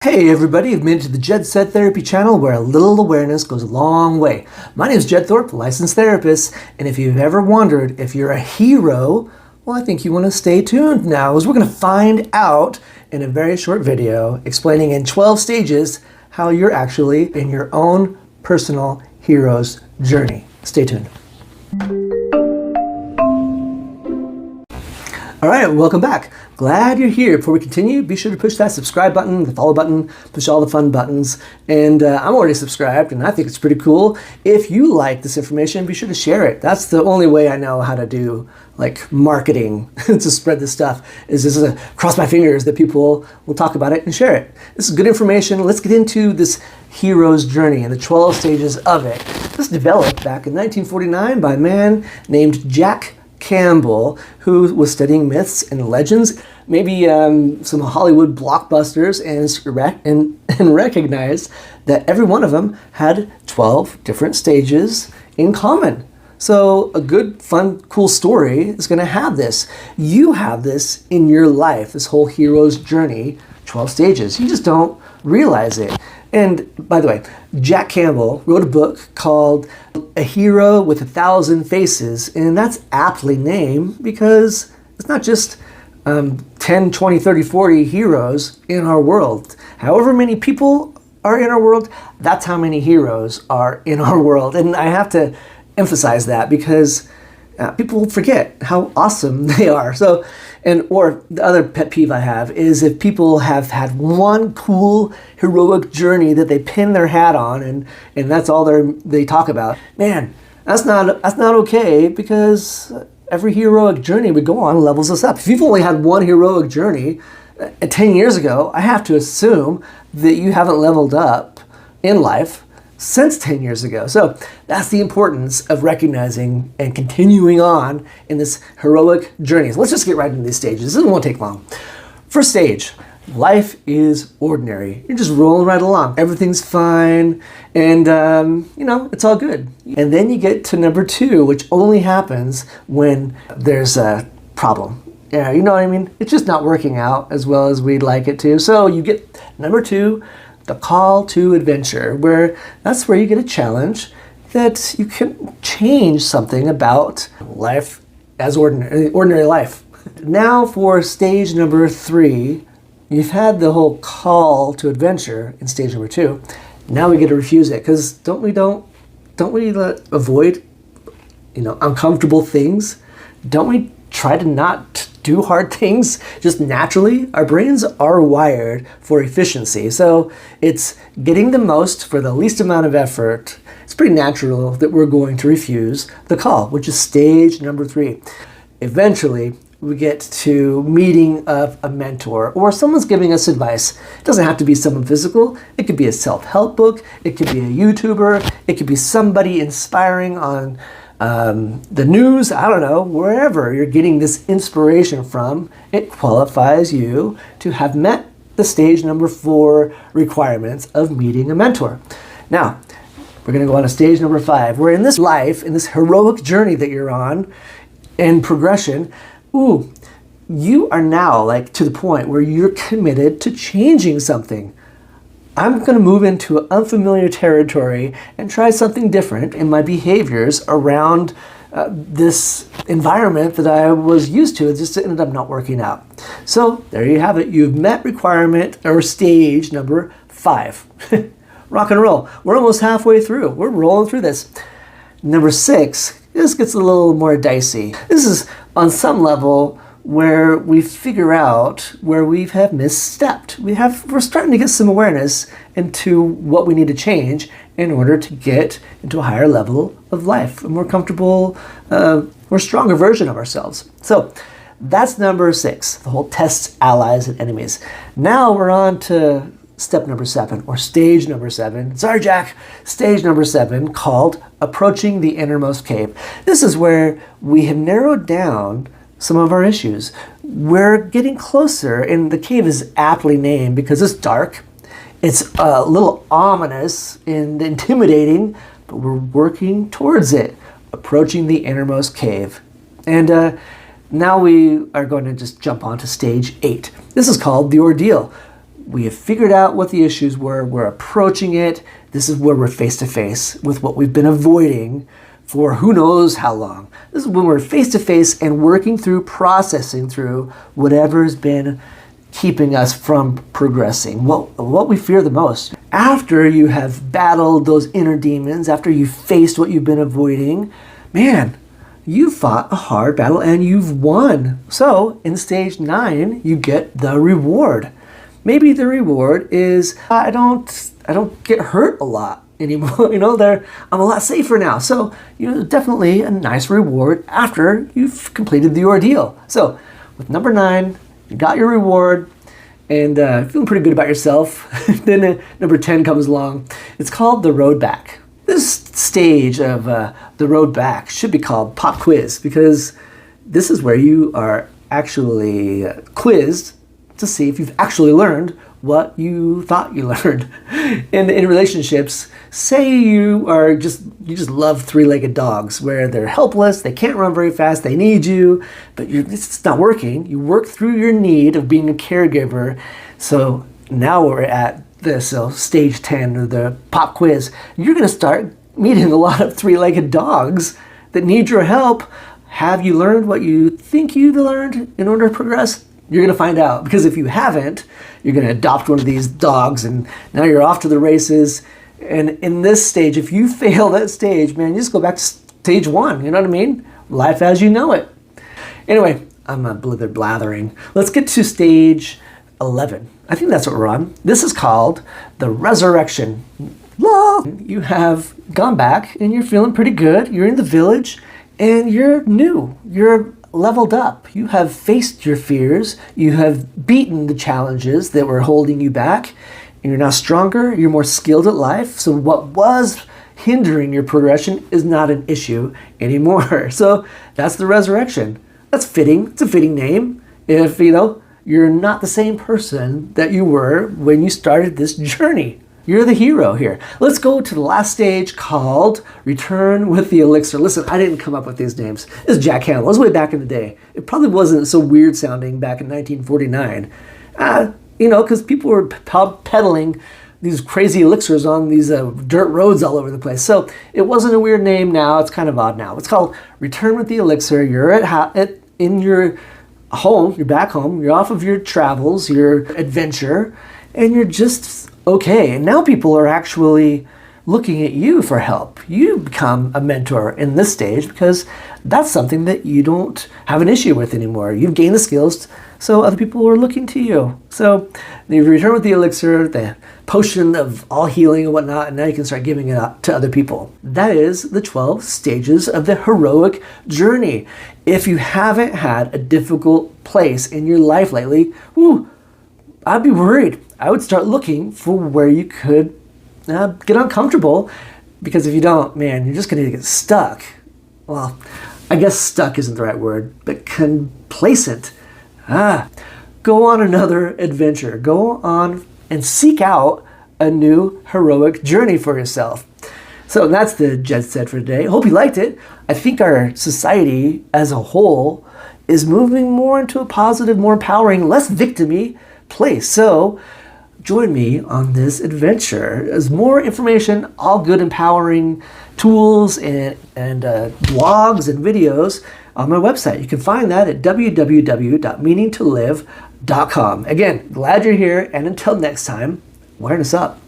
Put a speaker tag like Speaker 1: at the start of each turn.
Speaker 1: Hey everybody, you've made it to the Jed Set Therapy channel where a little awareness goes a long way. My name is Jed Thorpe, licensed therapist, and if you've ever wondered if you're a hero, well, I think you want to stay tuned now, as we're going to find out in a very short video explaining in 12 stages how you're actually in your own personal hero's journey. Stay tuned. All right, welcome back. Glad you're here. Before we continue, be sure to push that subscribe button, the follow button, push all the fun buttons. And I'm already subscribed, and I think it's pretty cool. If you like this information, be sure to share it. That's the only way I know how to do like marketing to spread this stuff. Is cross my fingers that people will talk about it and share it. This is good information. Let's get into this hero's journey and the 12 stages of it. This developed back in 1949 by a man named Jack Campbell, who was studying myths and legends, maybe some Hollywood blockbusters, and recognized that every one of them had 12 different stages in common. So a good, fun, cool story is going to have this. You have this in your life, this whole hero's journey, 12 stages. You just don't realize it. And by the way, Jack Campbell wrote a book called A Hero with 1,000 Faces, and that's aptly named because it's not just 10, 20, 30, 40 heroes in our world. However many people are in our world, that's how many heroes are in our world. And I have to emphasize that because people forget how awesome they are. Or the other pet peeve I have is if people have had one cool heroic journey that they pin their hat on and that's all they talk about. Man, that's not okay, because every heroic journey we go on levels us up. If you've only had one heroic journey 10 years ago, I have to assume that you haven't leveled up in life since 10 years ago. So that's the importance of recognizing and continuing on in this heroic journey. So let's just get right into these stages. This won't take long. First stage, life is ordinary. You're just rolling right along. Everything's fine, and it's all good. And then you get to number 2, which only happens when there's a problem. Yeah, you know what I mean? It's just not working out as well as we'd like it to. So you get number 2, the call to adventure, that's where you get a challenge that you can change something about life as ordinary life. Now for stage number 3, you've had the whole call to adventure in stage number 2. Now we get to refuse it, because don't we avoid uncomfortable things? Don't we try to not do hard things just naturally? Our brains are wired for efficiency, so it's getting the most for the least amount of effort. It's pretty natural that we're going to refuse the call, which is stage number 3. Eventually, we get to meeting of a mentor or someone's giving us advice. It doesn't have to be someone physical. It could be a self-help book. It could be a YouTuber. It could be somebody inspiring on the news, I don't know, wherever you're getting this inspiration from. It qualifies you to have met the stage number 4 requirements of meeting a mentor. Now, we're going to go on to stage number 5, where in this life, in this heroic journey that you're on, in progression, you are now to the point where you're committed to changing something. I'm going to move into unfamiliar territory and try something different in my behaviors around this environment that I was used to. It just ended up not working out. So there you have it. You've met requirement or stage number 5. Rock and roll. We're almost halfway through. We're rolling through this. Number 6, this gets a little more dicey. This is on some level where we figure out where we have misstepped. We're starting to get some awareness into what we need to change in order to get into a higher level of life, a more comfortable, more stronger version of ourselves. So that's number 6, the whole tests, allies, and enemies. Now we're on to step number 7, or stage number 7. Sorry, Jack. Stage number 7, called Approaching the Innermost Cave. This is where we have narrowed down some of our issues. We're getting closer, and the cave is aptly named because it's dark. It's a little ominous and intimidating, but we're working towards it, approaching the innermost cave. And now we are going to just jump on to stage 8. This is called the ordeal. We have figured out what the issues were. We're approaching it. This is where we're face to face with what we've been avoiding for who knows how long. This is when we're face to face and working through, processing through whatever's been keeping us from progressing, what we fear the most. After you have battled those inner demons, after you've faced what you've been avoiding, man, you fought a hard battle and you've won. So in stage 9, you get the reward. Maybe the reward is I don't get hurt a lot anymore. I'm a lot safer now. So definitely a nice reward after you've completed the ordeal. So with number 9, you got your reward and feeling pretty good about yourself. Then number 10 comes along. It's called the road back. This stage of the road back should be called pop quiz, because this is where you are actually quizzed to see if you've actually learned what you thought you learned. In relationships, say you just love three-legged dogs where they're helpless, they can't run very fast, they need you, but it's not working. You work through your need of being a caregiver. So now we're at this stage 10 of the pop quiz. You're going to start meeting a lot of three-legged dogs that need your help. Have you learned what you think you've learned in order to progress? You're going to find out, because if you haven't, you're going to adopt one of these dogs and now you're off to the races. And in this stage, if you fail that stage, man, you just go back to stage 1. You know what I mean? Life as you know it. Anyway, I'm blathering. Let's get to stage 11. I think that's what we're on. This is called the resurrection. You have gone back and you're feeling pretty good. You're in the village and you're new. You're leveled up. You have faced your fears. You have beaten the challenges that were holding you back. And you're now stronger. You're more skilled at life. So what was hindering your progression is not an issue anymore. So that's the resurrection. That's fitting. It's a fitting name. If, you're not the same person that you were when you started this journey. You're the hero here. Let's go to the last stage called Return with the Elixir. Listen, I didn't come up with these names. This is Jack Campbell. It was way back in the day. It probably wasn't so weird sounding back in 1949. Because people were peddling these crazy elixirs on these dirt roads all over the place. So it wasn't a weird name now. It's kind of odd now. It's called Return with the Elixir. You're in your home. You're back home. You're off of your travels, your adventure, and you're just okay. And now people are actually looking at you for help. You become a mentor in this stage because that's something that you don't have an issue with anymore. You've gained the skills, so other people are looking to you. So you return with the elixir, the potion of all healing and whatnot, and now you can start giving it out to other people. That is the 12 stages of the heroic journey. If you haven't had a difficult place in your life lately, I'd be worried. I would start looking for where you could get uncomfortable, because if you don't, man, you're just going to get stuck. Well, I guess stuck isn't the right word, but complacent. Go on another adventure. Go on and seek out a new heroic journey for yourself. So that's the Jet Set for today. Hope you liked it. I think our society as a whole is moving more into a positive, more empowering, less victim-y place. So join me on this adventure. There's more information, all good empowering tools and blogs and videos on my website. You can find that at www.meaningtolive.com. Again, glad you're here, and until next time, awareness up.